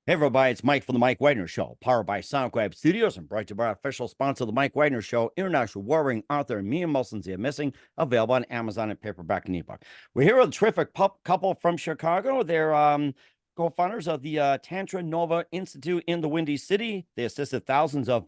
Hey, everybody, it's Mike from The Mike Wagner Show, powered by Sonic Web Studios and brought to you by our official sponsor, The Mike Wagner Show, international warring author Mia Mulson's The Missing, available on Amazon and paperback and ebook. We're here with a terrific couple from Chicago. They're co-founders of the Tantranova Institute in the Windy City. They assisted thousands of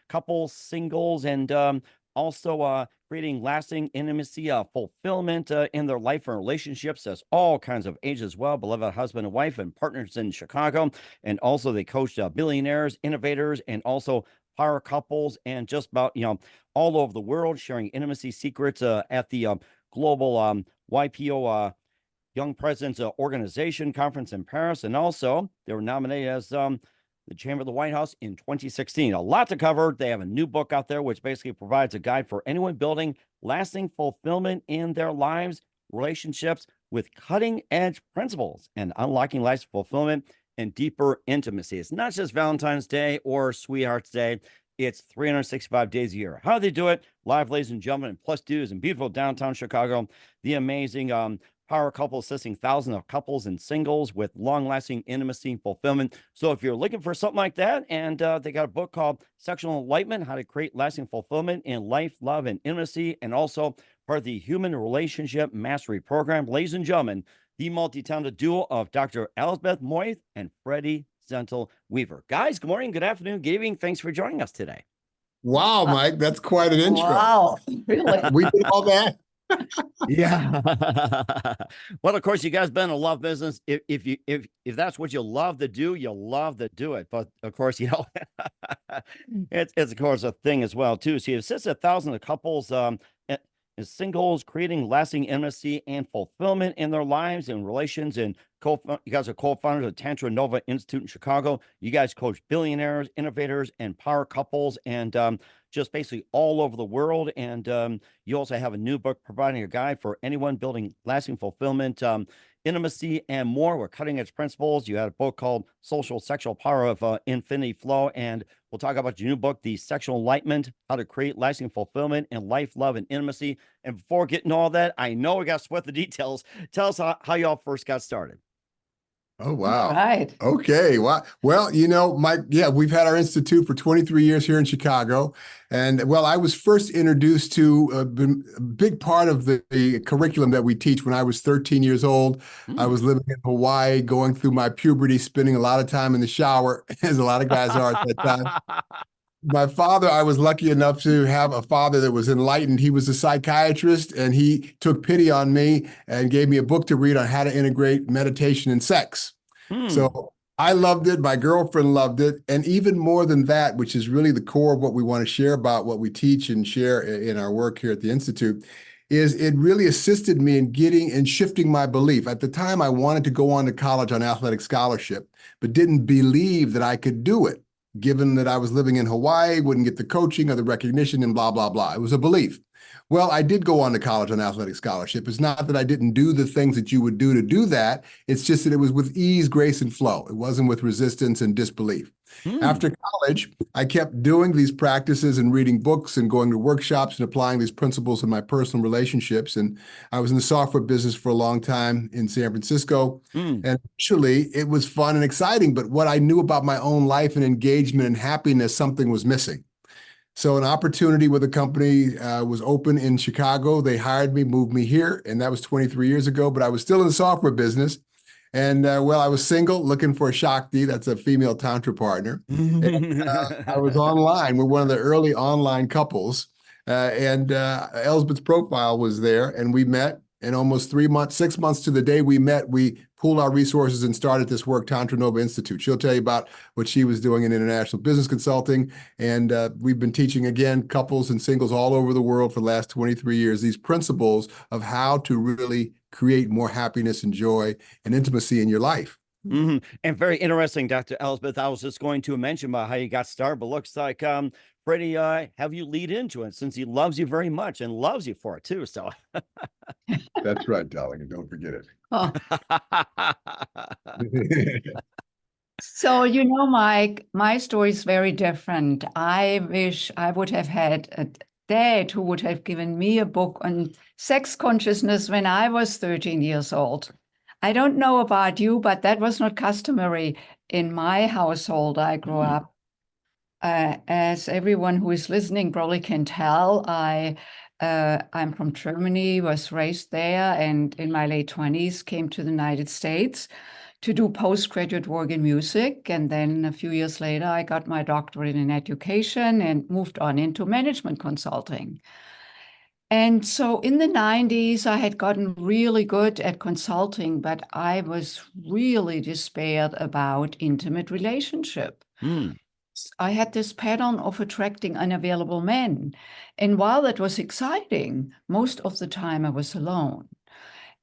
couples, singles, and also creating lasting intimacy, fulfillment in their life and relationships as all kinds of ages as well. Beloved husband and wife and partners in Chicago. And also they coach billionaires, innovators, and also power couples and just about, all over the world, sharing intimacy secrets at the global YPO Young Presidents Organization Conference in Paris. And also they were nominated as the Chamber of the White House in 2016. A lot to cover. They have a new book out there, which basically provides a guide for anyone building lasting fulfillment in their lives, relationships with cutting edge principles and unlocking life's fulfillment and deeper intimacy. It's not just Valentine's Day or Sweetheart's Day. It's 365 days a year. How do they do it? Live, ladies and gentlemen, and plus dudes in beautiful downtown Chicago. The amazing power couple assisting thousands of couples and singles with long-lasting intimacy and fulfillment. So if you're looking for something like that, and they got a book called Sexual Enlightenment, How to Create Lasting Fulfillment in Life, Love, and Intimacy, and also part of the Human Relationship Mastery Program. Ladies and gentlemen, the multi-talented duo of Dr. Elsbeth Meuth and Freddy Zental Weaver. Guys, good morning, good afternoon, good evening. Thanks for joining us today. Wow, Mike, that's quite an intro. Wow, really? We did all that. Yeah. Well, of course, you guys been in a love business. If that's what you love to do, you love to do it. But of course, it's of course a thing as well too. So you assist thousands of couples as singles, creating lasting intimacy and fulfillment in their lives and relations. And you guys are co-founders of Tantranova Institute in Chicago. You guys coach billionaires, innovators, and power couples, and just basically all over the world. And you also have a new book providing a guide for anyone building lasting fulfillment, intimacy, and more with cutting edge principles. You had a book called Social Sexual Power of Infinity Flow. And we'll talk about your new book, The Sexual Enlightenment, How to Create Lasting Fulfillment in Life, Love, and Intimacy. And before getting all that, I know we got to sweat the details. Tell us how y'all first got started. Oh, wow. Right. Okay. Well, Mike, we've had our institute for 23 years here in Chicago. And well, I was first introduced to a big part of the curriculum that we teach when I was 13 years old. I was living in Hawaii, going through my puberty, spending a lot of time in the shower, as a lot of guys are at that time. My father, I was lucky enough to have a father that was enlightened. He was a psychiatrist, and he took pity on me and gave me a book to read on how to integrate meditation and sex. So I loved it. My girlfriend loved it. And even more than that, which is really the core of what we want to share about what we teach and share in our work here at the Institute, is it really assisted me in getting and shifting my belief. At the time, I wanted to go on to college on athletic scholarship, but didn't believe that I could do it, given that I was living in Hawaii, wouldn't get the coaching or the recognition and blah, blah, blah. It was a belief. Well, I did go on to college on athletic scholarship. It's not that I didn't do the things that you would do to do that. It's just that it was with ease, grace, and flow. It wasn't with resistance and disbelief. After college, I kept doing these practices and reading books and going to workshops and applying these principles in my personal relationships. And I was in the software business for a long time in San Francisco. And actually, it was fun and exciting. But what I knew about my own life and engagement and happiness, something was missing. So an opportunity with a company was open in Chicago. They hired me, moved me here, and that was 23 years ago. But I was still in the software business. And I was single, looking for a Shakti, that's a female Tantra partner. And I was online. We're one of the early online couples. And Elsbeth's profile was there, and we met. And almost 6 months to the day we met, we pooled our resources and started this work, Tantranova Institute. She'll tell you about what she was doing in international business consulting. And we've been teaching, again, couples and singles all over the world for the last 23 years, these principles of how to really create more happiness and joy and intimacy in your life. And very interesting, Dr. Elsbeth. I was just going to mention about how you got started, but looks like Freddy, have you lead into it, since he loves you very much and loves you for it too. So that's right, darling, and don't forget it. Oh. So, Mike, my story is very different. I wish I would have had a dad who would have given me a book on sex consciousness when I was 13 years old. I don't know about you, but that was not customary in my household. I grew Hmm. up, as everyone who is listening probably can tell, I'm from Germany, was raised there, and in my late 20s came to the United States to do postgraduate work in music. And then a few years later, I got my doctorate in education and moved on into management consulting. And so in the 90s, I had gotten really good at consulting, but I was really despaired about intimate relationship. Hmm. I had this pattern of attracting unavailable men. And while that was exciting, most of the time I was alone.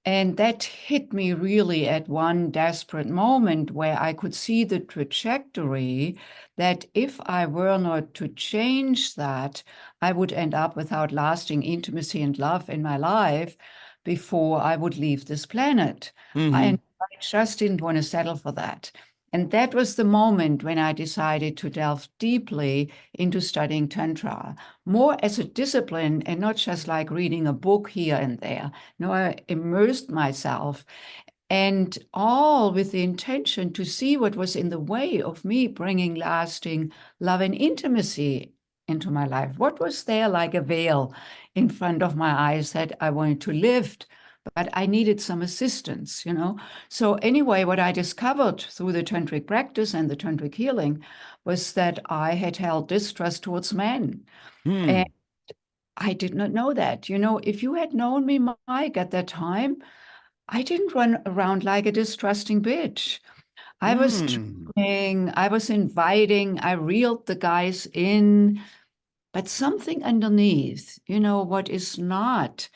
And that hit me really at one desperate moment where I could see the trajectory that if I were not to change that, I would end up without lasting intimacy and love in my life before I would leave this planet. Hmm. And I just didn't want to settle for that. And that was the moment when I decided to delve deeply into studying Tantra, more as a discipline and not just like reading a book here and there. No, I immersed myself, and all with the intention to see what was in the way of me bringing lasting love and intimacy into my life. What was there like a veil in front of my eyes that I wanted to lift, but I needed some assistance, you know? So anyway, what I discovered through the tantric practice and the tantric healing was that I had held distrust towards men. And Hmm. I did not know that. You know, if you had known me, Mike, at that time, I didn't run around like a distrusting bitch. I was Hmm. charming, I was inviting, I reeled the guys in, but something underneath, you know, what is not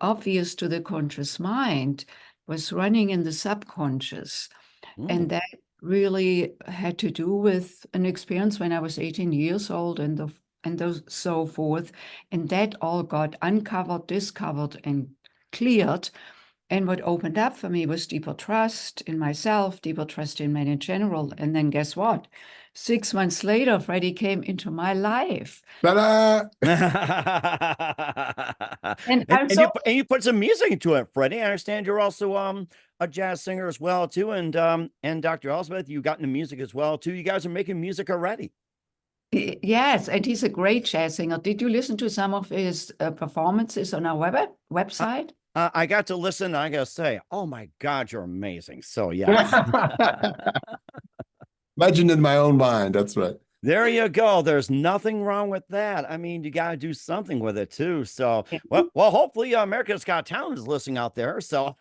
obvious to the conscious mind was running in the subconscious. Hmm. And that really had to do with an experience when I was 18 years old and those so forth. And that all got uncovered, discovered, and cleared. And what opened up for me was deeper trust in myself, deeper trust in men in general. And then guess what? 6 months later, Freddy came into my life. Ta-da! And and I'm and so you put some music into it, Freddie. I understand you're also a jazz singer as well too, and Dr. Elsbeth, you got into music as well too. You guys are making music already. Yes, and he's a great jazz singer. Did you listen to some of his performances on our Uh, website? I got to listen. I gotta say, oh my God, you're amazing. So yes. Legend in my own mind. That's right. There you go. There's nothing wrong with that. I mean, you got to do something with it too. So, well, hopefully, America's Got Talent is listening out there. So,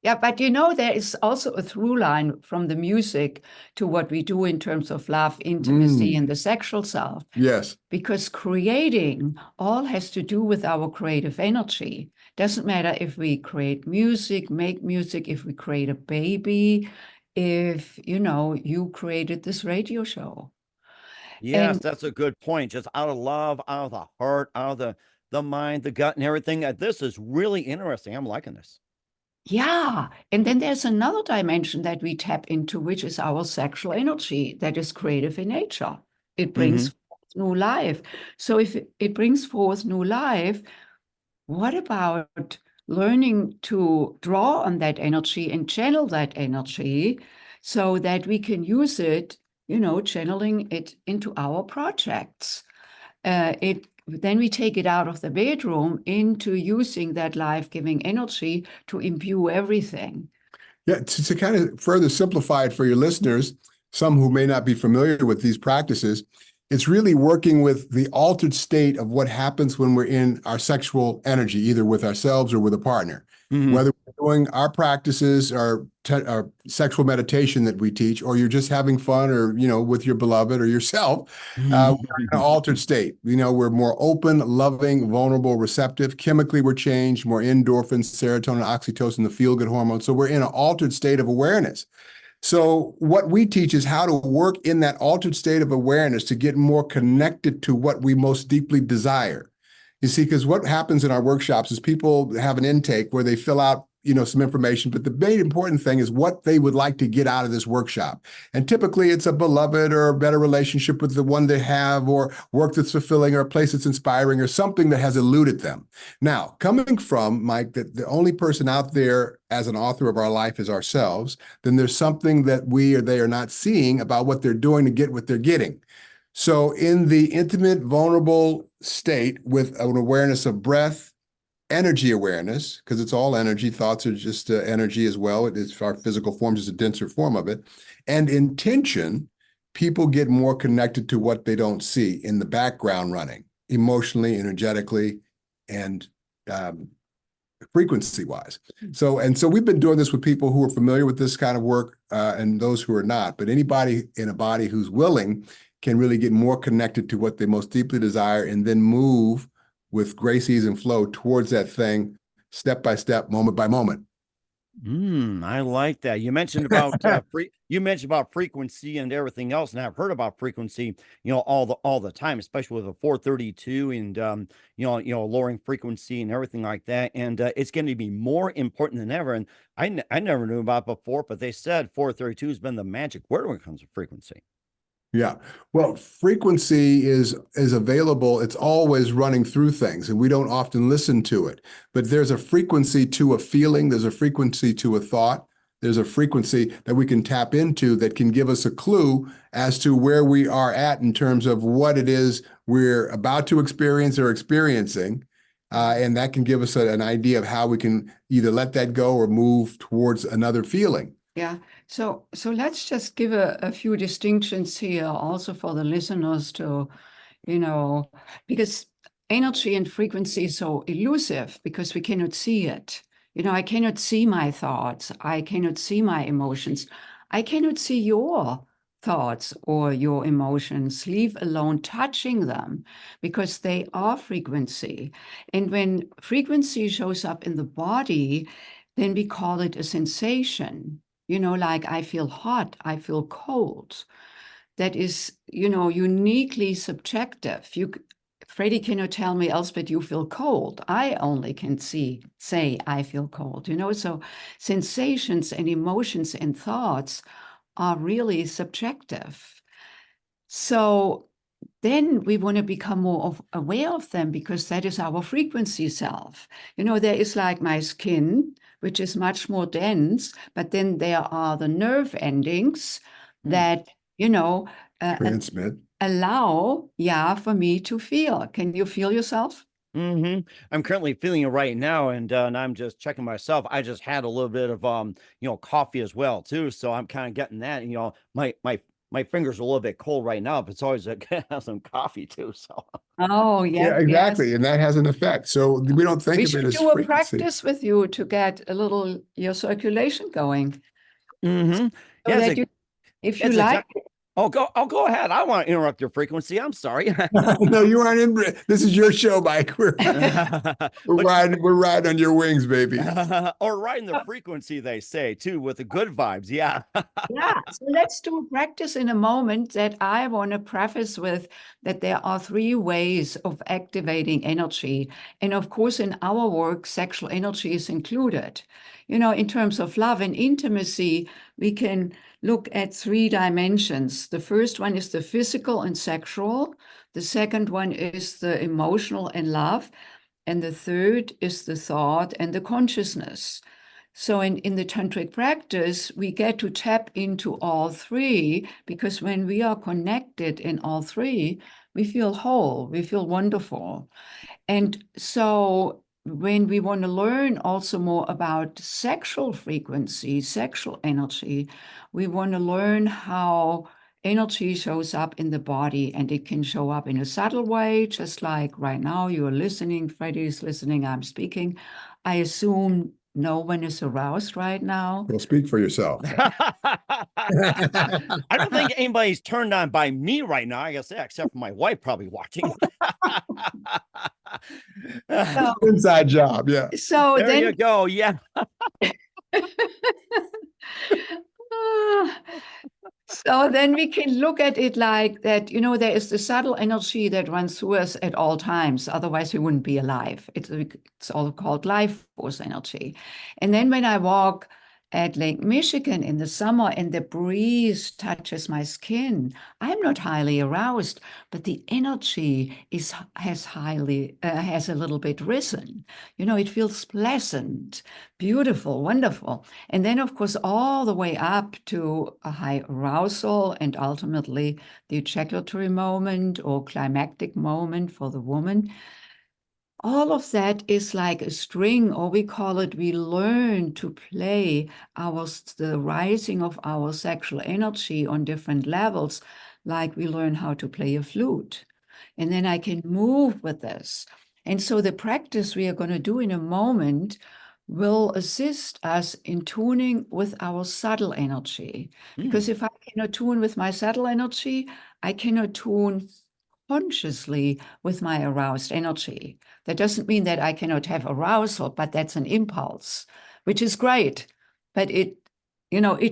Yeah, but you know, there is also a through line from the music to what we do in terms of love, intimacy, Mm, and the sexual self, yes. because creating all has to do with our creative energy. Doesn't matter if we create music, make music, if we create a baby, if, you know, you created this radio show. yes, And that's a good point. Just out of love, out of the heart, out of the mind, the gut, and everything. This is really interesting. I'm liking this. yeah, and then there's another dimension that we tap into, which is our sexual energy that is creative in nature. It Hmm. brings forth new life. So if it brings forth new life, what about learning to draw on that energy and channel that energy so that we can use it, you know, channeling it into our projects? Then we take it out of the bedroom into using that life-giving energy to imbue everything. Yeah, to kind of further simplify it for your listeners, some who may not be familiar with these practices, it's really working with the altered state of what happens when we're in our sexual energy, either with ourselves or with a partner. Hmm. Whether we're doing our practices or our sexual meditation that we teach, or you're just having fun, or with your beloved or yourself, we're in an altered state. We're more open, loving, vulnerable, receptive. Chemically, we're changed, more endorphins, serotonin, oxytocin, the feel-good hormone. So we're in an altered state of awareness. So what we teach is how to work in that altered state of awareness to get more connected to what we most deeply desire. You see, because what happens in our workshops is people have an intake where they fill out, some information, but the main important thing is what they would like to get out of this workshop. And typically it's a beloved or a better relationship with the one they have, or work that's fulfilling, or a place that's inspiring, or something that has eluded them. Now, coming from, Mike, that the only person out there as an author of our life is ourselves, then there's something that we or they are not seeing about what they're doing to get what they're getting. So in the intimate, vulnerable state with an awareness of breath, energy awareness, because it's all energy. Thoughts are just energy as well. It is our physical forms, is a denser form of it. And intention, people get more connected to what they don't see in the background running, emotionally, energetically, and frequency-wise. So we've been doing this with people who are familiar with this kind of work and those who are not. But anybody in a body who's willing can really get more connected to what they most deeply desire, and then move with grace, ease, and flow towards that thing, step by step, moment by moment. I like that. You mentioned about frequency and everything else, and I've heard about frequency, all the time, especially with a 432 and lowering frequency and everything like that. And it's going to be more important than ever. And I never knew about it before, but they said 432 has been the magic word when it comes to frequency. Yeah. Well, frequency is available. It's always running through things, and we don't often listen to it. But there's a frequency to a feeling. There's a frequency to a thought. There's a frequency that we can tap into that can give us a clue as to where we are at in terms of what it is we're about to experience or experiencing. And that can give us an idea of how we can either let that go or move towards another feeling. Yeah. So let's just give a few distinctions here also for the listeners to, because energy and frequency is so elusive because we cannot see it. I cannot see my thoughts. I cannot see my emotions. I cannot see your thoughts or your emotions, leave alone touching them, because they are frequency. And when frequency shows up in the body, then we call it a sensation. Like I feel hot, I feel cold. That is, uniquely subjective. Freddy cannot tell me, Elsbeth, you feel cold. I only can say I feel cold, so sensations and emotions and thoughts are really subjective. So then we want to become more aware of them, because that is our frequency self. There is like my skin, which is much more dense, but then there are the nerve endings that, Transmit. allow, for me to feel. Can you feel yourself? I'm currently feeling it right now, and I'm just checking myself. I just had a little bit of coffee as well too, so I'm kind of getting that. My fingers are a little bit cold right now, but it's always good to have some coffee too. So Oh, yeah, exactly. Yes. And that has an effect. So we don't think of it as do a frequency. practice with you to get a little your circulation going. Yeah, that if you like. I'll go ahead. I want to interrupt your frequency. I'm sorry. No, you aren't in. This is your show, Mike. We're riding on your wings, baby. Or riding the frequency, they say, too, with the good vibes. Yeah. Yeah. So let's do a practice in a moment that I want to preface with that there are 3 ways of activating energy. And of course, in our work, sexual energy is included. In terms of love and intimacy, we can look at 3 dimensions. The first one is the physical and sexual. The second one is the emotional and love. And the third is the thought and the consciousness. So in the tantric practice, we get to tap into all 3, because when we are connected in all 3, we feel whole, we feel wonderful. And so when we want to learn also more about sexual frequency, sexual energy, we want to learn how energy shows up in the body, and it can show up in a subtle way, just like right now you are listening, Freddy is listening, I'm speaking. I assume no one is aroused right now. Well, speak for yourself. I don't think anybody's turned on by me right now, I guess, except for my wife probably watching. Inside job, yeah. So there you go, yeah. So So then we can look at it like that, there is the subtle energy that runs through us at all times. Otherwise, we wouldn't be alive. It's all called life force energy. And then when I walk at Lake Michigan in the summer and the breeze touches my skin, I'm not highly aroused, but the energy has a little bit risen. It feels pleasant, beautiful, wonderful. And then, of course, all the way up to a high arousal and ultimately the ejaculatory moment or climactic moment for the woman. All of that is like a string, or we learn to play the rising of our sexual energy on different levels, like we learn how to play a flute. And then I can move with this. And so the practice we are going to do in a moment will assist us in tuning with our subtle energy. Because if I cannot tune with my subtle energy, I cannot tune consciously with my aroused energy. That doesn't mean that I cannot have arousal, but that's an impulse, which is great. But it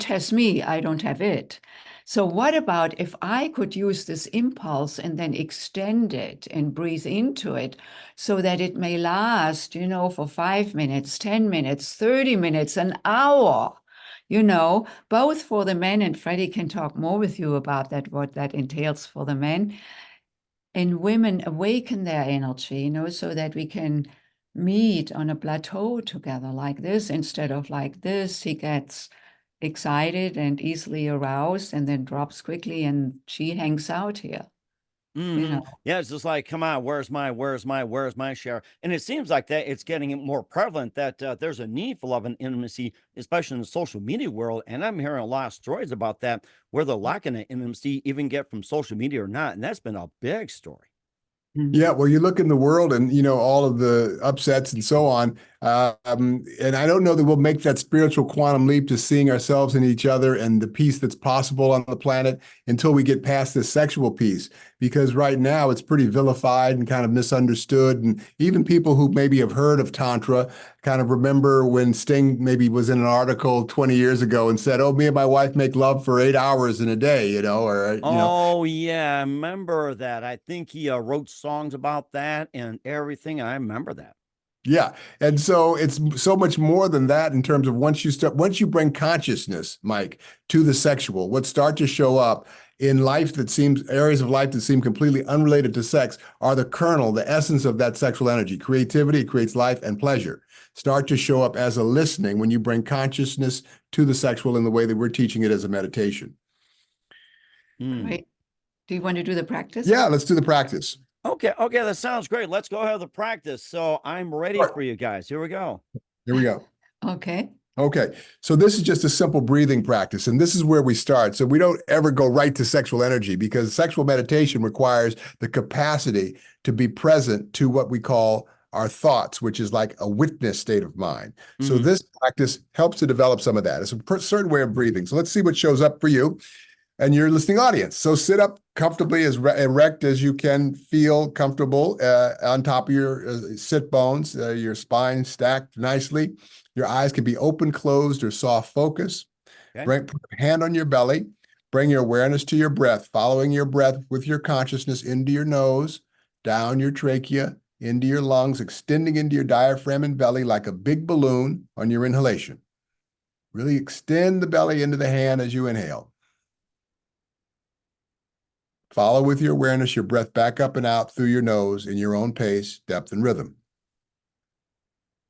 has me, I don't have it. So what about if I could use this impulse and then extend it and breathe into it so that it may last, for 5 minutes, 10 minutes, 30 minutes, an hour, both for the men, and Freddy can talk more with you about that, what that entails for the men. And women awaken their energy, so that we can meet on a plateau together like this instead of like this. He gets excited and easily aroused and then drops quickly, and she hangs out here. Yeah, it's just like, come on, where's my share? And it seems like that it's getting more prevalent that there's a need for love and intimacy, especially in the social media world. And I'm hearing a lot of stories about that, where they're lacking the intimacy, even get from social media or not. And that's been a big story. Yeah, well, you look in the world and, all of the upsets and so on. And I don't know that we'll make that spiritual quantum leap to seeing ourselves in each other and the peace that's possible on the planet until we get past this sexual piece. Because right now it's pretty vilified and kind of misunderstood. And even people who maybe have heard of Tantra kind of remember when Sting maybe was in an article 20 years ago and said, oh, me and my wife make love for 8 hours in a day, Oh, yeah, I remember that. I think he wrote songs about that and everything. I remember that. Yeah. And so it's so much more than that in terms of once you bring consciousness, Mike, to the sexual, what start to show up in areas of life that seem completely unrelated to sex are the kernel, the essence of that sexual energy. Creativity creates life and pleasure. Start to show up as a listening when you bring consciousness to the sexual in the way that we're teaching it as a meditation. Right. Do you want to do the practice? Yeah, let's do the practice. Okay, that sounds great. Let's go have the practice. So I'm ready for you guys. Here we go. Here we go. Okay. Okay, so this is just a simple breathing practice, and this is where we start. So we don't ever go right to sexual energy because sexual meditation requires the capacity to be present to what we call our thoughts, which is like a witness state of mind. So this practice helps to develop some of that. It's a certain way of breathing. So let's see what shows up for you and your listening audience. So sit up comfortably, as erect as you can feel comfortable on top of your sit bones, your spine stacked nicely. Your eyes can be open, closed, or soft focus. Okay. Put your hand on your belly. Bring your awareness to your breath, following your breath with your consciousness into your nose, down your trachea, into your lungs, extending into your diaphragm and belly like a big balloon on your inhalation. Really extend the belly into the hand as you inhale. Follow with your awareness your breath back up and out through your nose in your own pace, depth, and rhythm.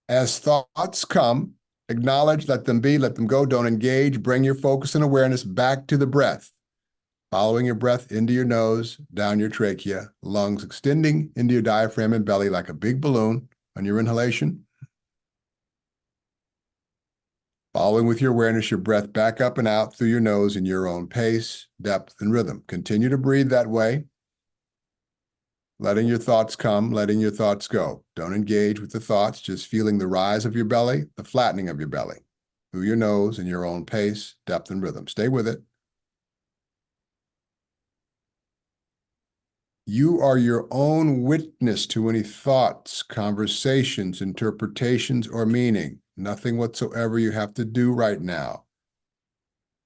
As thoughts come, acknowledge, let them be, let them go, don't engage. Bring your focus and awareness back to the breath. Following your breath into your nose, down your trachea, lungs extending into your diaphragm and belly like a big balloon on your inhalation. Following with your awareness your breath back up and out through your nose in your own pace, depth, and rhythm. Continue to breathe that way. Letting your thoughts come, letting your thoughts go. Don't engage with the thoughts, just feeling the rise of your belly, the flattening of your belly, through your nose in your own pace, depth, and rhythm. Stay with it. You are your own witness to any thoughts, conversations, interpretations, or meaning. Nothing whatsoever you have to do right now.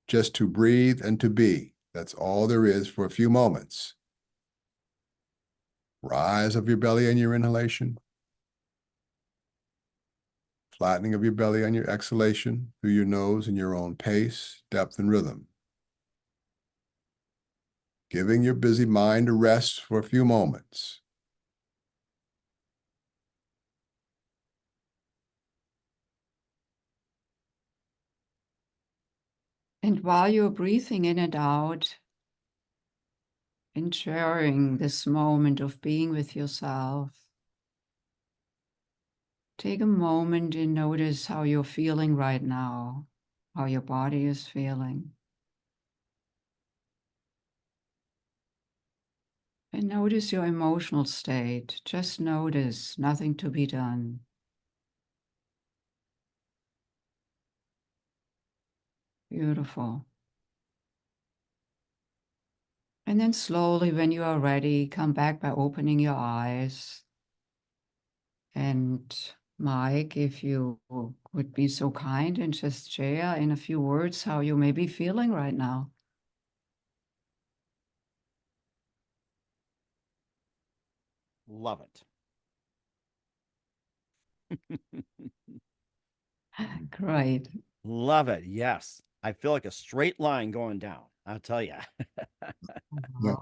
Just to breathe and to be. That's all there is for a few moments. Rise of your belly on your inhalation. Flattening of your belly on your exhalation through your nose in your own pace, depth, and rhythm. Giving your busy mind a rest for a few moments. And while you're breathing in and out, enjoying this moment of being with yourself, take a moment and notice how you're feeling right now, how your body is feeling. And notice your emotional state. Just notice, nothing to be done. Beautiful. And then slowly, when you are ready, come back by opening your eyes. And Mike, if you would be so kind and just share in a few words how you may be feeling right now. Love it. Great. Love it. Yes. I feel like a straight line going down. I'll tell you. Yeah.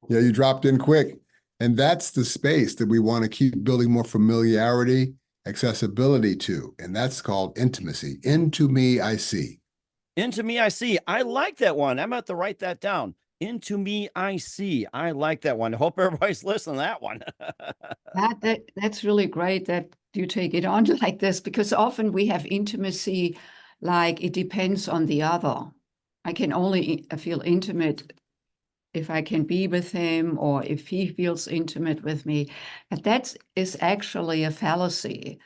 Yeah, you dropped in quick. And that's the space that we want to keep building more familiarity, accessibility to. And that's called intimacy. Into me, I see. Into me, I see. I like that one. I'm going to write that down. Into me, I see. I like that one. Hope everybody's listening to that one. That's really great that you take it on like this, because often we have intimacy like it depends on the other. I can only feel intimate if I can be with him or if he feels intimate with me. But that is actually a fallacy.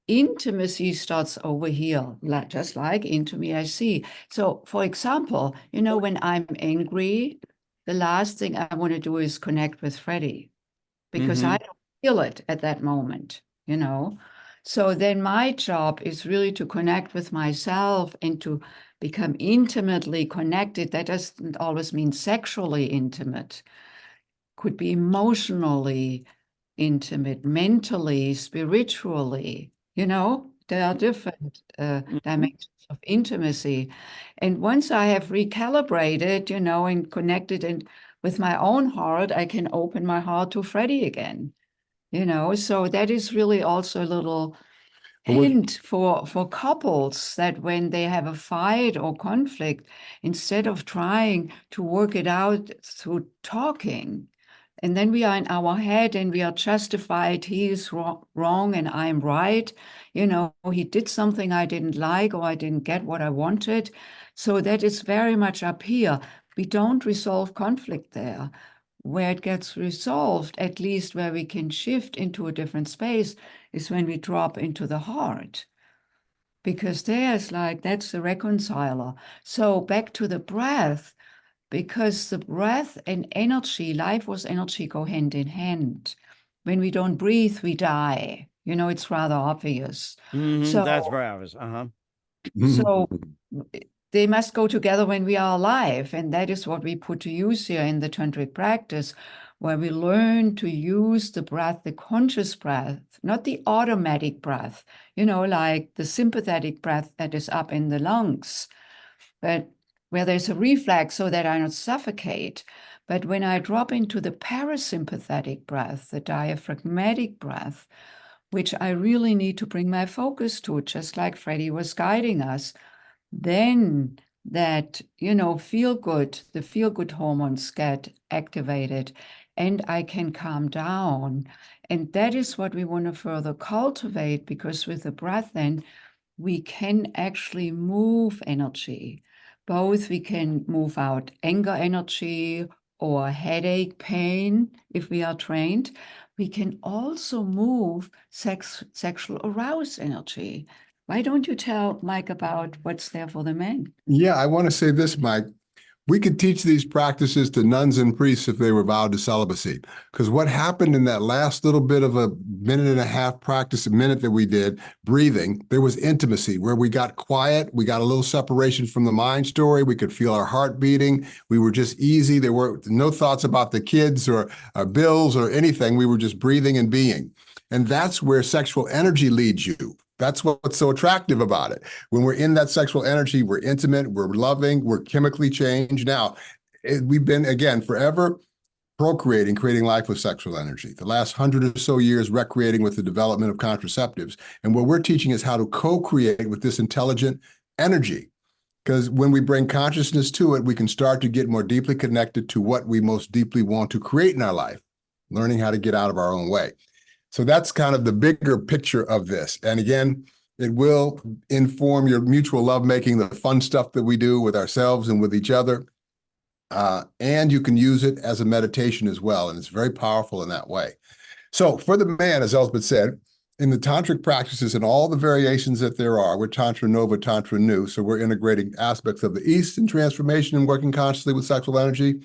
Intimacy starts over here, just like into me, I see. So, for example, when I'm angry, the last thing I want to do is connect with Freddy because I don't feel it at that moment. So then my job is really to connect with myself and to become intimately connected. That doesn't always mean sexually intimate. Could be emotionally intimate, mentally, spiritually. There are different dimensions of intimacy. And once I have recalibrated, and connected and with my own heart, I can open my heart to Freddy again. So that is really also a little hint for couples that when they have a fight or conflict, instead of trying to work it out through talking, and then we are in our head and we are justified, he is wrong and I'm right, he did something I didn't like or I didn't get what I wanted. So that is very much up here. We don't resolve conflict there. Where it gets resolved, at least where we can shift into a different space, is when we drop into the heart. Because there's that's the reconciler. So back to the breath, because the breath and energy, life force energy go hand in hand. When we don't breathe, we die. It's rather obvious. That's very obvious. So they must go together when we are alive. And that is what we put to use here in the tantric practice, where we learn to use the breath, the conscious breath, not the automatic breath, like the sympathetic breath that is up in the lungs, but where there's a reflex so that I don't suffocate. But when I drop into the parasympathetic breath, the diaphragmatic breath, which I really need to bring my focus to, just like Freddy was guiding us, then that, the feel good hormones get activated and I can calm down. And that is what we want to further cultivate, because with the breath, then we can actually move energy. Both we can move out anger energy or headache, pain, if we are trained. We can also move sexual aroused energy. Why don't you tell Mike about what's there for the men? Yeah, I want to say this, Mike. We could teach these practices to nuns and priests if they were vowed to celibacy. Because what happened in that last little bit of a minute and a half practice, a minute that we did, breathing, there was intimacy where we got quiet. We got a little separation from the mind story. We could feel our heart beating. We were just easy. There were no thoughts about the kids or bills or anything. We were just breathing and being. And that's where sexual energy leads you. That's what's so attractive about it. When we're in that sexual energy, we're intimate, we're loving, we're chemically changed. Now, we've been, again, forever procreating, creating life with sexual energy. The last 100 or so years recreating with the development of contraceptives. And what we're teaching is how to co-create with this intelligent energy. Because when we bring consciousness to it, we can start to get more deeply connected to what we most deeply want to create in our life, learning how to get out of our own way. So that's kind of the bigger picture of this. And again, it will inform your mutual lovemaking, the fun stuff that we do with ourselves and with each other. And you can use it as a meditation as well. And it's very powerful in that way. So for the man, as Elsbeth said, in the tantric practices and all the variations that there are, we're Tantranova, Tantra New. So we're integrating aspects of the East in transformation and working consciously with sexual energy.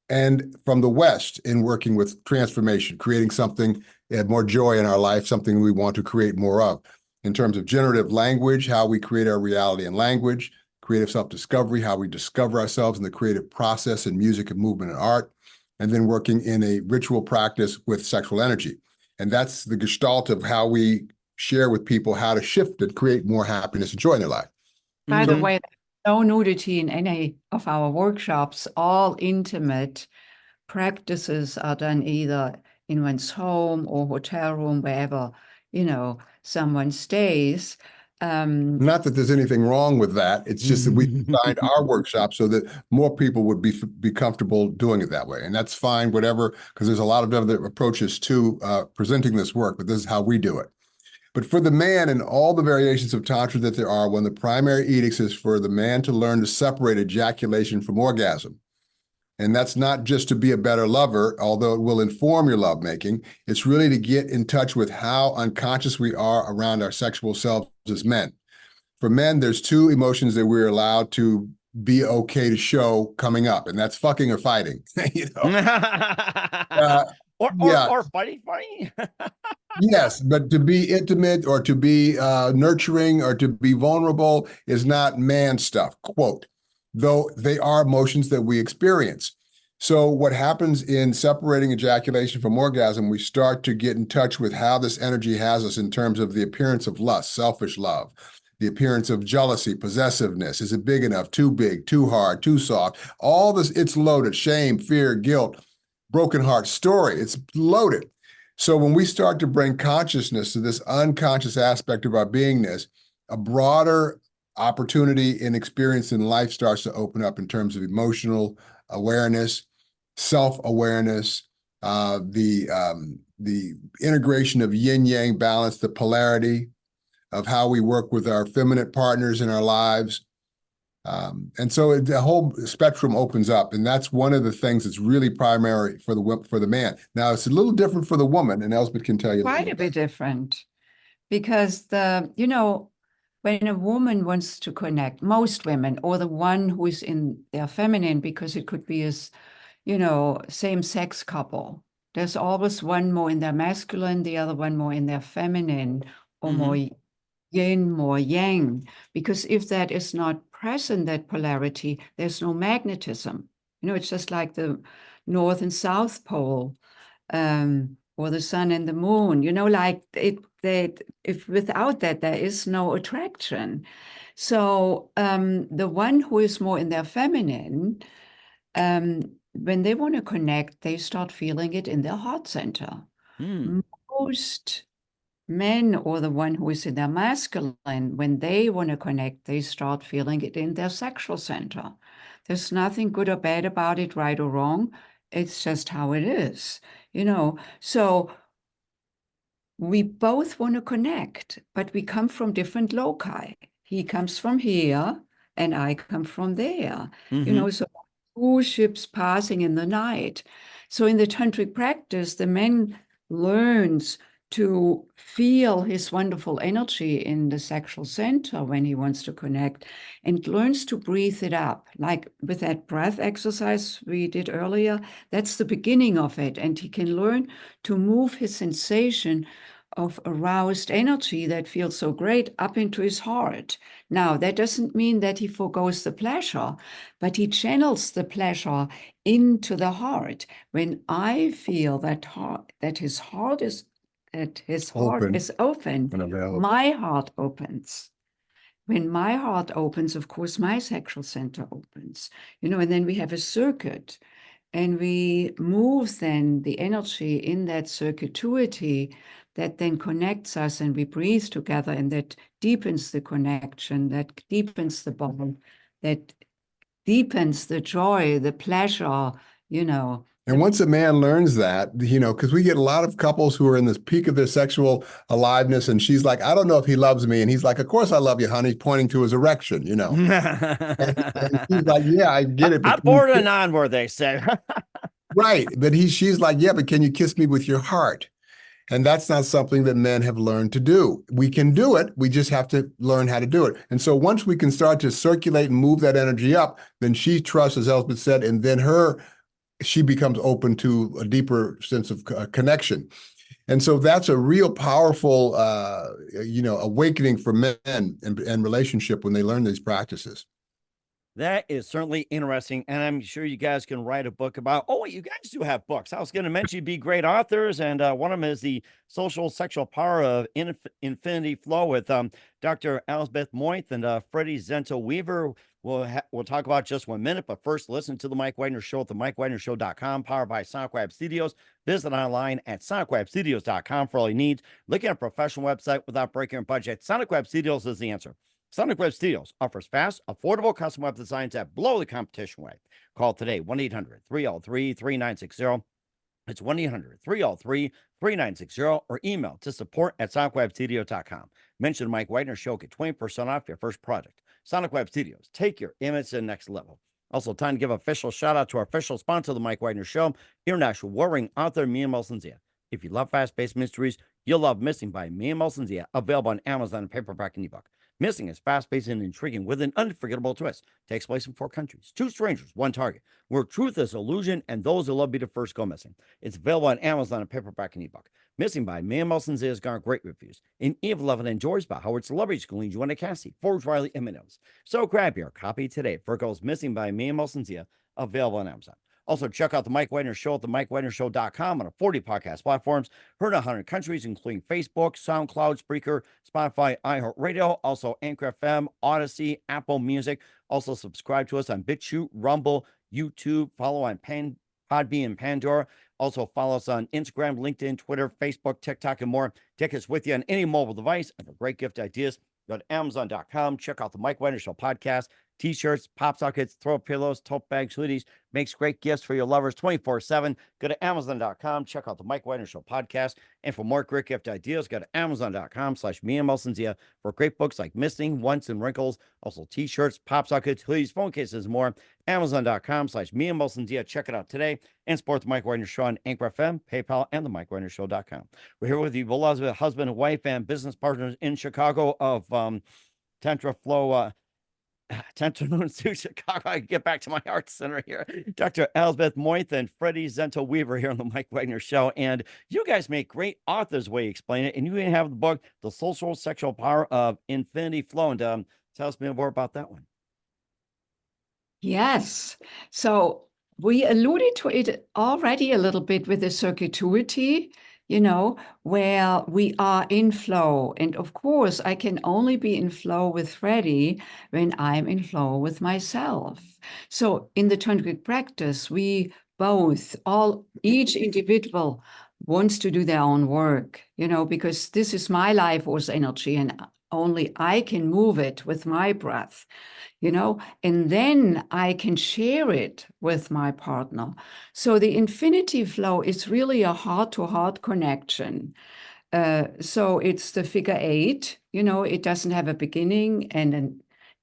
And from the West in working with transformation, creating something, more joy in our life, something we want to create more of. In terms of generative language, how we create our reality in language, creative self-discovery, how we discover ourselves in the creative process in music and movement and art, and then working in a ritual practice with sexual energy. And that's the gestalt of how we share with people how to shift and create more happiness and joy in their life. By the way, no nudity in any of our workshops. All intimate practices are done either in one's home or hotel room, wherever, someone stays. Not that there's anything wrong with that. It's just that we designed our workshop so that more people would be comfortable doing it that way. And that's fine, whatever, because there's a lot of other approaches to presenting this work, but this is how we do it. But for the man and all the variations of Tantra that there are, one of the primary edicts is for the man to learn to separate ejaculation from orgasm. And that's not just to be a better lover, although it will inform your lovemaking. It's really to get in touch with how unconscious we are around our sexual selves as men. For men, there's two emotions that we're allowed to be okay to show coming up, and that's fucking or fighting. Or fighting. Yes, but to be intimate or to be nurturing or to be vulnerable is not man stuff, quote, though they are emotions that we experience. So what happens in separating ejaculation from orgasm, we start to get in touch with how this energy has us in terms of the appearance of lust, selfish love, the appearance of jealousy, possessiveness. Is it big enough, too big, too hard, too soft? All this, it's loaded, shame, fear, guilt, broken heart story, it's loaded. So when we start to bring consciousness to this unconscious aspect of our beingness, a broader opportunity in experience in life starts to open up in terms of emotional awareness, self-awareness, the integration of yin-yang balance, the polarity of how we work with our feminine partners in our lives. And so the whole spectrum opens up, and that's one of the things that's really primary for the man. Now, it's a little different for the woman, and Elsbeth can tell you. Quite a bit different, because when a woman wants to connect, most women, or the one who is in their feminine, because it could be as, same-sex couple, there's always one more in their masculine, the other one more in their feminine, or more yin, more yang, because if that is not present, that polarity, there's no magnetism. It's just like the North and South Pole, or the sun and the moon, if without that, there is no attraction. So the one who is more in their feminine, when they want to connect, they start feeling it in their heart center. Most men, or the one who is in their masculine, when they want to connect, they start feeling it in their sexual center. There's nothing good or bad about it, right or wrong. It's just how it is, So we both want to connect, but we come from different loci. He comes from here and I come from there, so two ships passing in the night. So in the tantric practice, the man learns to feel his wonderful energy in the sexual center when he wants to connect, and learns to breathe it up. Like with that breath exercise we did earlier, that's the beginning of it. And he can learn to move his sensation of aroused energy that feels so great up into his heart. Now, that doesn't mean that he forgoes the pleasure, but he channels the pleasure into the heart. When I feel that his heart is open, and available. my heart opens. When my heart opens, of course, my sexual center opens, and then we have a circuit, and we move then the energy in that circuitry that then connects us, and we breathe together, and that deepens the connection, that deepens the bond, that deepens the joy, the pleasure, And once a man learns that, because we get a lot of couples who are in this peak of their sexual aliveness, and she's like, I don't know if he loves me. And he's like, of course I love you, honey, pointing to his erection, And she's like, yeah, I get it. But Upward and onward, they say. right. But she's like, yeah, but can you kiss me with your heart? And that's not something that men have learned to do. We can do it. We just have to learn how to do it. And so once we can start to circulate and move that energy up, then she trusts, as Elsbeth said, and then she becomes open to a deeper sense of connection. And so that's a real powerful, awakening for men and relationship when they learn these practices. That is certainly interesting, and I'm sure you guys can write a book about. Oh, you guys do have books. I was going to mention you'd be great authors, and one of them is the Social Sexual Power of Infinity Flow with Dr. Elsbeth Meuth and Freddy Zental Weaver. We'll talk about just 1 minute, but first listen to the Mike Wagner Show at the MikeWagnerShow.com, powered by SonicWeb Studios. Visit online at SonicWebStudios.com for all your needs. Looking at a professional website without breaking your budget, SonicWeb Studios is the answer. Sonic Web Studios offers fast, affordable custom web designs that blow the competition away. Call today, 1-800-303-3960. It's 1-800-303-3960, or email to support@sonicwebstudios.com. Mention Mike Wagner Show, get 20% off your first project. Sonic Web Studios, take your image to the next level. Also, time to give official shout out to our official sponsor of the Mike Wagner Show, international warring author Mia Molson-Zia. If you love fast-paced mysteries, you'll love Missing by Mia Molson-Zia, available on Amazon and paperback and ebook. Missing is fast-paced and intriguing with an unforgettable twist. Takes place in 4 countries, 2 strangers, 1 target, where truth is illusion and those who love be the first go missing. It's available on Amazon and paperback and ebook. Missing by Mia Molson-Zia has garnered great reviews. And Eve Levin enjoys by Howard celebrities can lead you on a Cassie, Forbes, Riley, and Minnows. So grab your copy today. Virgo's Missing by Mia Molson-Zia, available on Amazon. Also, check out the Mike Wagner Show at the MikeWagnerShow.com on 40 podcast platforms. Heard in 100 countries, including Facebook, SoundCloud, Spreaker, Spotify, iHeartRadio, also Anchor FM, Odyssey, Apple Music. Also, subscribe to us on BitChute, Rumble, YouTube. Follow on Podbean and Pandora. Also, follow us on Instagram, LinkedIn, Twitter, Facebook, TikTok, and more. Take us with you on any mobile device. And for great gift ideas, go to Amazon.com. Check out the Mike Wagner Show podcast. T-shirts, pop sockets, throw pillows, tote bags, hoodies, makes great gifts for your lovers 24/7. Go to Amazon.com, check out the Mike Wagner Show podcast. And for more great gift ideas, go to Amazon.com/Mia Molson-Zia for great books like Missing, Once, and Wrinkles. Also T-shirts, pop sockets, hoodies, phone cases, and more. Amazon.com/Mia Molson-Zia. Check it out today and support the Mike Wagner Show on Anchor FM, PayPal, and the MikeWagnerShow.com. We're here with you, beloved husband and wife and business partners in Chicago of Tantranova Chicago. I get back to my art center here. Dr. Elsbeth Meuth and Freddy Zental Weaver here on the Mike Wagner Show. And you guys make great authors, the way you explain it. And you even have the book, The Social Sexual Power of Infinity Flow. And tell us more about that one. Yes. So we alluded to it already a little bit with the circuitry, where we are in flow. And of course, I can only be in flow with Freddy when I'm in flow with myself. So in the tantric practice, we both, each individual wants to do their own work, because this is my life force energy, and only I can move it with my breath. And then I can share it with my partner. So the infinity flow is really a heart-to-heart connection. So it's the figure 8, it doesn't have a beginning and it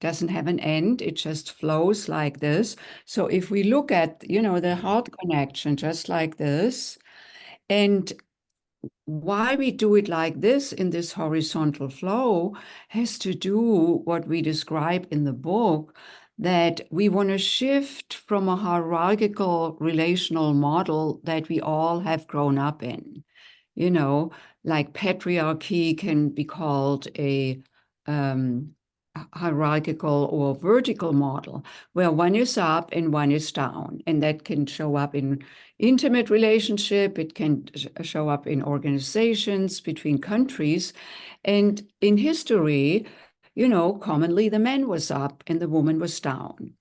doesn't have an end. It just flows like this. So if we look at, the heart connection just like this, and why we do it like this in this horizontal flow has to do what we describe in the book, that we want to shift from a hierarchical relational model that we all have grown up in. You know, like patriarchy can be called a hierarchical or vertical model, where one is up and one is down. And that can show up in intimate relationship, it can show up in organizations, between countries. And in history, you know, commonly the man was up and the woman was down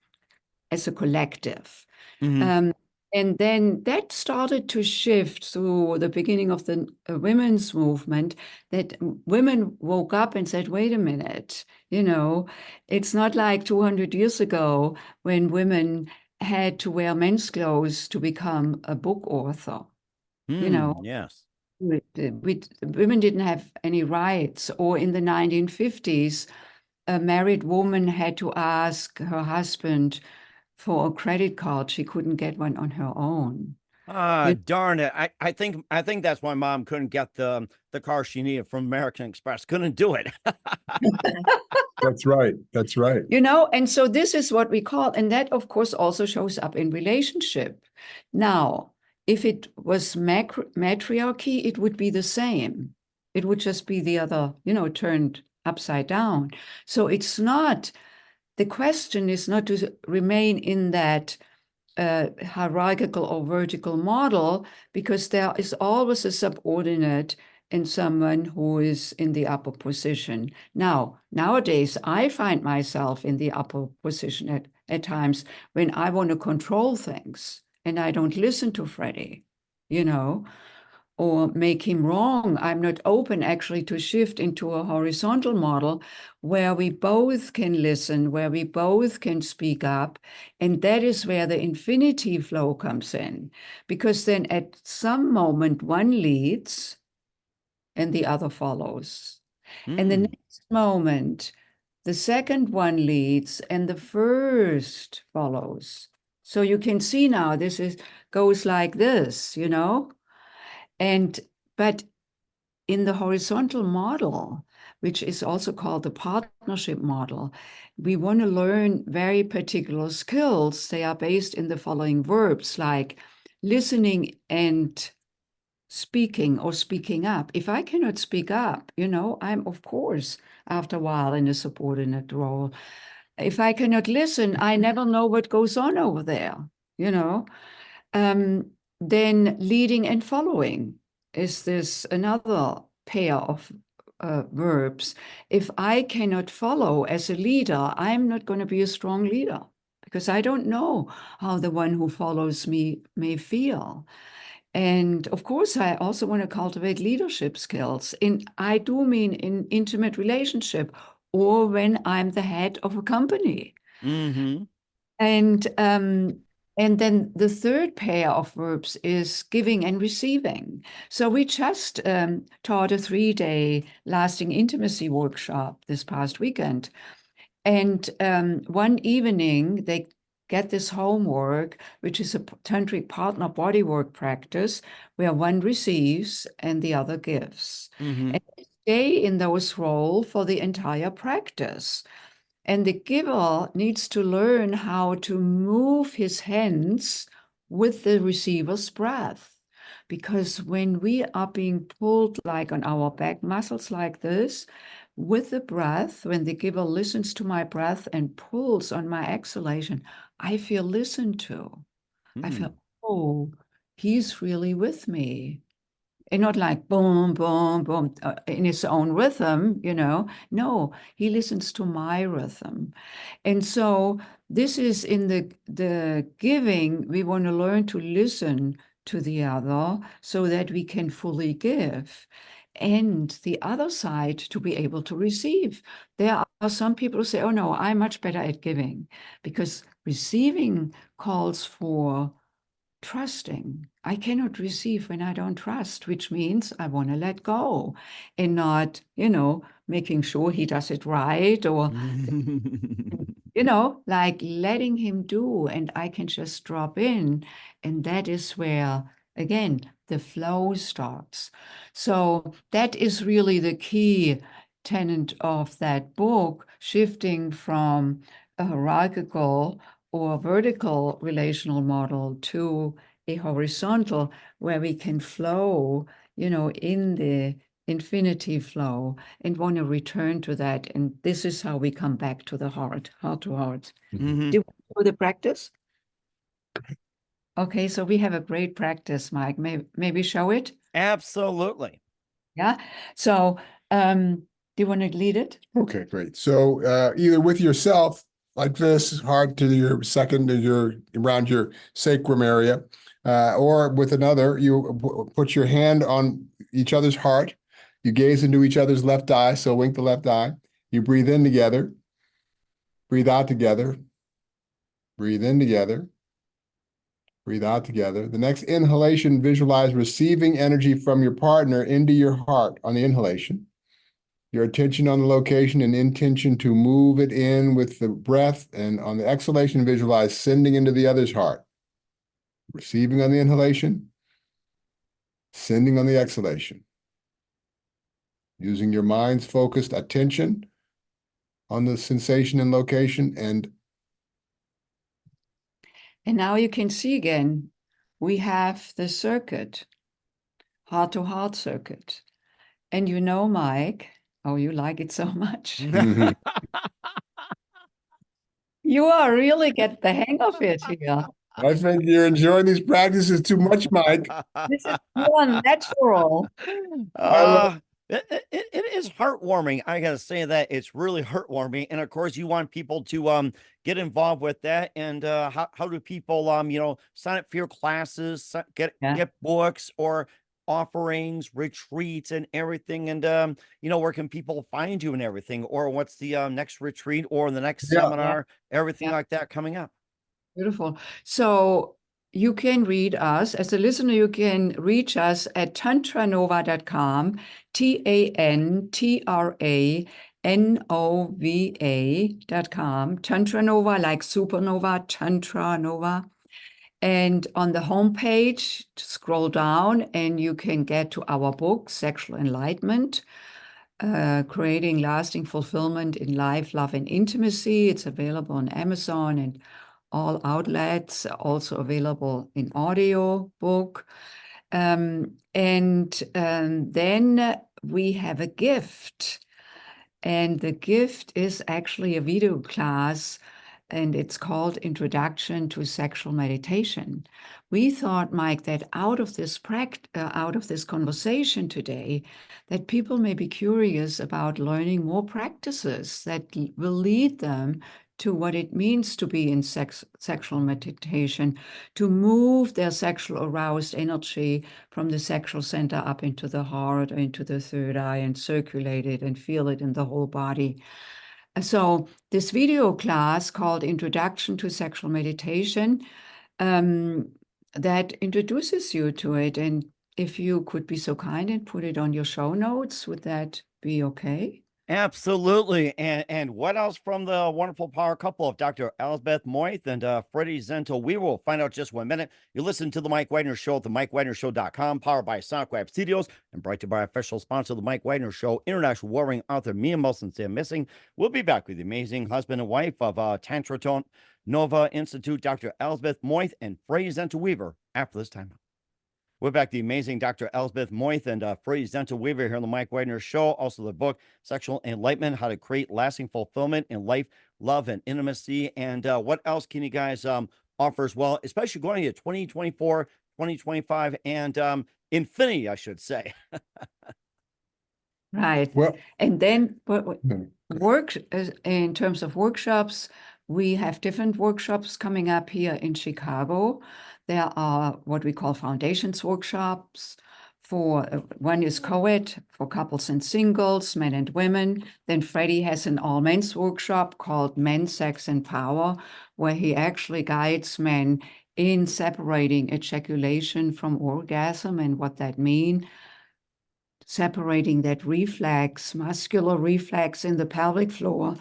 as a collective. Mhm. And then that started to shift through the beginning of the women's movement, that women woke up and said, wait a minute, you know, it's not like 200 years ago when women had to wear men's clothes to become a book author. You know, Yes. women didn't have any rights. Or in the 1950s, a married woman had to ask her husband for a credit card. She couldn't get one on her own. Ah, darn it. I think that's why mom couldn't get the car she needed from American Express. Couldn't do it. That's right. That's right. You know, and so this is what we call, and that of course also shows up in relationship. Now, if it was matriarchy, it would be the same. It would just be the other, you know, turned upside down. So it's not, the question is not to remain in that hierarchical or vertical model, because there is always a subordinate and someone who is in the upper position. Now, nowadays, I find myself in the upper position at times when I want to control things and I don't listen to Freddy, you know, or make him wrong. I'm not open actually to shift into a horizontal model where we both can listen, where we both can speak up. And that is where the infinity flow comes in, because then at some moment one leads and the other follows. And the Mm. next moment, the second one leads and the first follows. So you can see now this goes like this, you know? And but in the horizontal model, which is also called the partnership model, we want to learn very particular skills. They are based in the following verbs, like listening and speaking or speaking up. If I cannot speak up, you know, I'm of course after a while in a subordinate role. If I cannot listen, I never know what goes on over there, you know. Um, then leading and following is this another pair of verbs. If I cannot follow as a leader, I'm not going to be a strong leader, because I don't know how the one who follows me may feel. And of course, I also want to cultivate leadership skills. I do mean in intimate relationship, or when I'm the head of a company. Hmm. And then the third pair of verbs is giving and receiving. So we just taught a 3-day lasting intimacy workshop this past weekend. And one evening, they get this homework, which is a tantric partner bodywork practice, where one receives and the other gives. Hmm. And they stay in those roles for the entire practice. And the giver needs to learn how to move his hands with the receiver's breath. Because when we are being pulled like on our back muscles like this, with the breath, when the giver listens to my breath and pulls on my exhalation, I feel listened to. I feel, oh, he's really with me. And not like boom, boom, boom, in his own rhythm, you know. No, he listens to my rhythm. And so this is in the giving, we want to learn to listen to the other so that we can fully give. And the other side to be able to receive. There are some people who say, oh no, I'm much better at giving, because receiving calls for trusting. I cannot receive when I don't trust, which means I want to let go and not, you know, making sure he does it right, or, you know, like letting him do, and I can just drop in. And that is where again, the flow starts. So that is really the key tenet of that book, shifting from a hierarchical or vertical relational model to a horizontal where we can flow, in the infinity flow, and want to return to that. And this is how we come back to the heart to heart. Mhm. Do we do the practice? Okay, so we have a great practice, Mike. Maybe show it? Absolutely. Yeah. So do you want to lead it? Okay, great. So either with yourself, like this, heart to your second, to around your sacrum area, or with another, you put your hand on each other's heart. You gaze into each other's left eye, so wink the left eye. You breathe in together, breathe out together, breathe in together, breathe out together. The next inhalation, visualize receiving energy from your partner into your heart on the inhalation. Your attention on the location and intention to move it in with the breath, and on the exhalation, visualize sending into the other's heart. Receiving on the inhalation, sending on the exhalation. Using your mind's focused attention on the sensation and location. And now you can see again, we have the circuit, heart-to-heart circuit. And Mike, oh, you like it so much. You are really get the hang of it here. I think you're enjoying these practices too much, Mike. This is more natural. It is heartwarming. I gotta say that it's really heartwarming, and of course, you want people to get involved with that. And how do people sign up for your classes, Yeah. get books or offerings, retreats, and everything? And where can people find you and everything? Or what's the next retreat or the next seminar? Everything like that coming up. Beautiful. So you can read us as a listener. You can reach us at tantranova.com, TANTRANOVA.com. Tantranova, like supernova, Tantranova. And on the homepage, scroll down and you can get to our book, Sexual Enlightenment, Creating Lasting Fulfillment in Life, Love, and Intimacy. It's available on Amazon and all outlets, also available in audio book. And then we have a gift. And the gift is actually a video class, and it's called Introduction to Sexual Meditation. We thought, Mike, that out of this conversation today, that people may be curious about learning more practices that will lead them to what it means to be in sexual meditation, to move their sexual aroused energy from the sexual center up into the heart or into the third eye and circulate it and feel it in the whole body. So this video class called Introduction to Sexual Meditation, that introduces you to it. And if you could be so kind and put it on your show notes, would that be okay? Absolutely. And what else from the wonderful power couple of Dr. Elsbeth Meuth and Freddy Zental? We will find out just 1 minute. You listen to the Mike Wagner Show at the MikeWagnerShow.com, powered by Sonic Studios, and brought to you by our official sponsor of the Mike Wagner Show, international warring author Mia Mulson Sam Missing. We'll be back with the amazing husband and wife of Tantranova Institute, Dr. Elsbeth Meuth and Freddy Zental Weaver after this time. We're back, the amazing Dr. Elsbeth Meuth and Freddy Zental Weaver here on the Mike Wagner Show. Also the book, Sexual Enlightenment, How to Create Lasting Fulfillment in Life, Love, and Intimacy. And what else can you guys offer as well, especially going into 2024, 2025, and infinity, I should say. Right. Well, and then in terms of workshops, we have different workshops coming up here in Chicago. There are what we call foundations workshops. For one is co-ed for couples and singles, men and women. Then Freddy has an all men's workshop called Men, Sex, and Power, where he actually guides men in separating ejaculation from orgasm and what that means. Separating that reflex, muscular reflex in the pelvic floor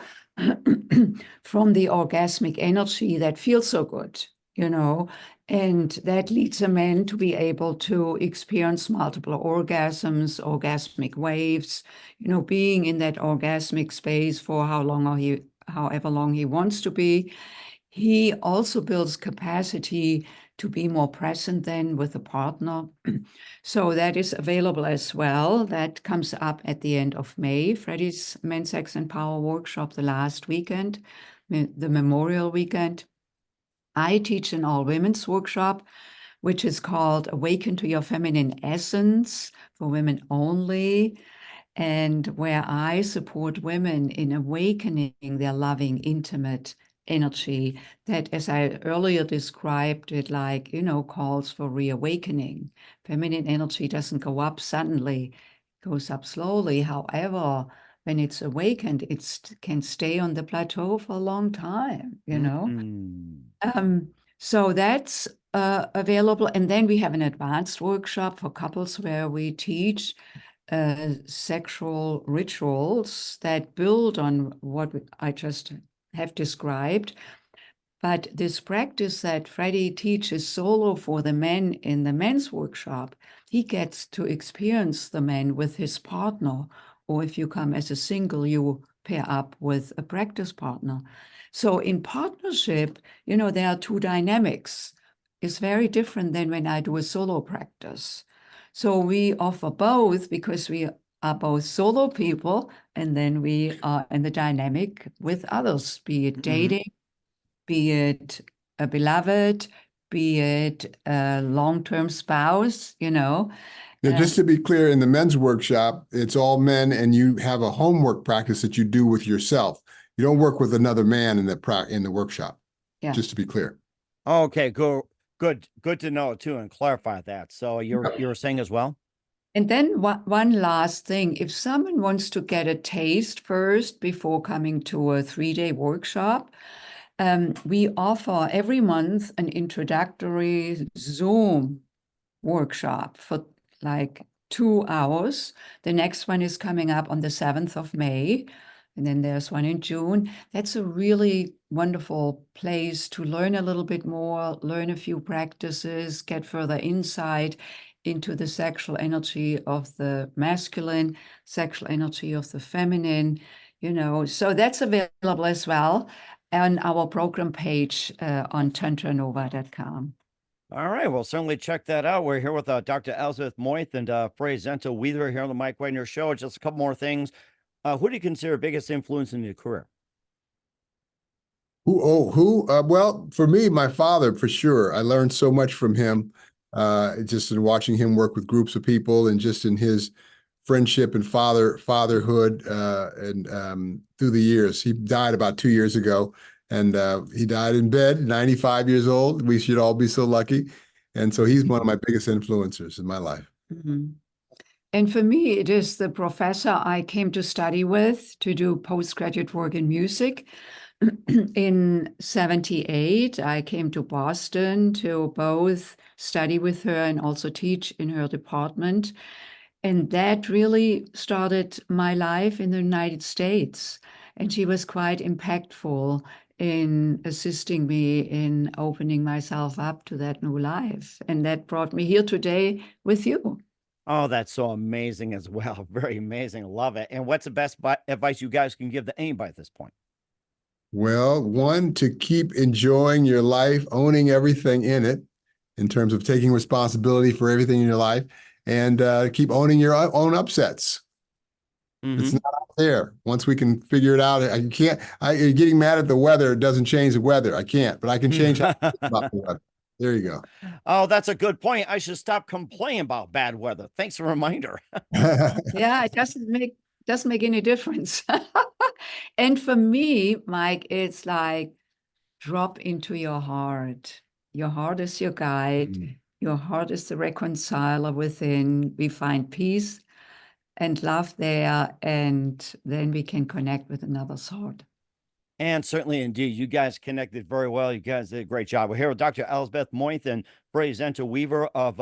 from the orgasmic energy that feels so good. you know, and that leads a man to be able to experience multiple orgasms, orgasmic waves, being in that orgasmic space for however long he wants to be. He also builds capacity to be more present then with a partner. So that is available as well. That comes up at the end of May, Freddy's Men, Sex, and Power workshop, the last weekend, the Memorial Weekend. I teach an all-women's workshop, which is called Awaken to Your Feminine Essence, for women only, and where I support women in awakening their loving, intimate energy that, as I earlier described it, like, calls for reawakening. Feminine energy doesn't go up suddenly, it goes up slowly. However, when it's awakened, it can stay on the plateau for a long time, So that's available. And then we have an advanced workshop for couples where we teach sexual rituals that build on what I just have described. But this practice that Freddy teaches solo for the men in the men's workshop, he gets to experience the men with his partner. Or if you come as a single, you pair up with a practice partner. So in partnership, there are two dynamics. It's very different than when I do a solo practice. So we offer both because we are both solo people, and then we are in the dynamic with others, be it dating, be it a beloved, be it a long-term spouse, Now, just to be clear, in the men's workshop, it's all men, and you have a homework practice that you do with yourself. You don't work with another man in the workshop. Yeah. Just to be clear. Okay, good to know too, and clarify that. So you're saying as well? And then one last thing, if someone wants to get a taste first before coming to a 3-day workshop, we offer every month an introductory Zoom workshop for like 2 hours. The next one is coming up on the 7th of May. And then there's one in June. That's a really wonderful place to learn a little bit more, learn a few practices, get further insight into the sexual energy of the masculine, sexual energy of the feminine, So that's available as well on our program page on Tantranova.com. All right, well, certainly check that out. We're here with Dr. Elsbeth Meuth and Freddy Zental Weaver here on the Mike Wagner Show. Just a couple more things. Who do you consider biggest influence in your career? Who? Well, for me, my father, for sure. I learned so much from him, just in watching him work with groups of people, and just in his friendship and fatherhood, and through the years. He died about 2 years ago, and he died in bed, 95 years old. We should all be so lucky. And so he's one of my biggest influencers in my life. Mm-hmm. And for me, it is the professor I came to study with to do postgraduate work in music. In 78, I came to Boston to both study with her and also teach in her department. And that really started my life in the United States. And she was quite impactful in assisting me in opening myself up to that new life. And that brought me here today with you. Oh, that's so amazing as well. Very amazing. Love it. And what's the best advice you guys can give to anybody at this point? Well, one, to keep enjoying your life, owning everything in it, in terms of taking responsibility for everything in your life, and keep owning your own upsets. It's not out there. Once we can figure it out, you're getting mad at the weather. It doesn't change the weather. I can't, but I can change how I feel about the weather. There you go. Oh, that's a good point. I should stop complaining about bad weather. Thanks for a reminder. Yeah, it doesn't make any difference. And for me, Mike, it's like drop into your heart. Your heart is your guide. Your heart is the reconciler within. We find peace and love there, and then we can connect with another's heart. And certainly, indeed, you guys connected very well. You guys did a great job. We're here with Dr. Elsbeth Meuth and Freddy Zental Weaver of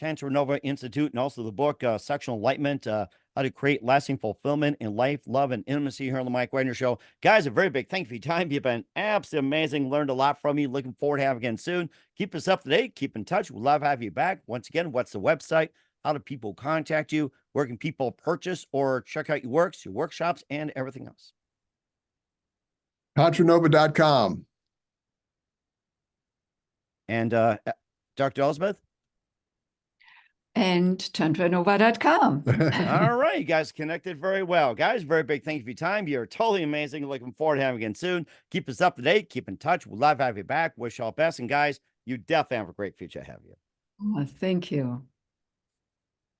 Tantranova Institute, and also the book, Sexual Enlightenment, How to Create Lasting Fulfillment in Life, Love, and Intimacy here on the Mike Wagner Show. Guys, a very big thank you for your time. You've been absolutely amazing. Learned a lot from you. Looking forward to having you again soon. Keep us up to date. Keep in touch. We'd love to have you back. Once again, what's the website? How do people contact you? Where can people purchase or check out your works, your workshops, and everything else? Tantranova.com. And Dr. Elsbeth? And Tantranova.com. All right, you guys connected very well. Guys, very big thank you for your time. You're totally amazing. Looking forward to having you again soon. Keep us up to date. Keep in touch. We'd love to have you back. Wish you all the best. And guys, you definitely have a great future ahead of you. Oh, thank you.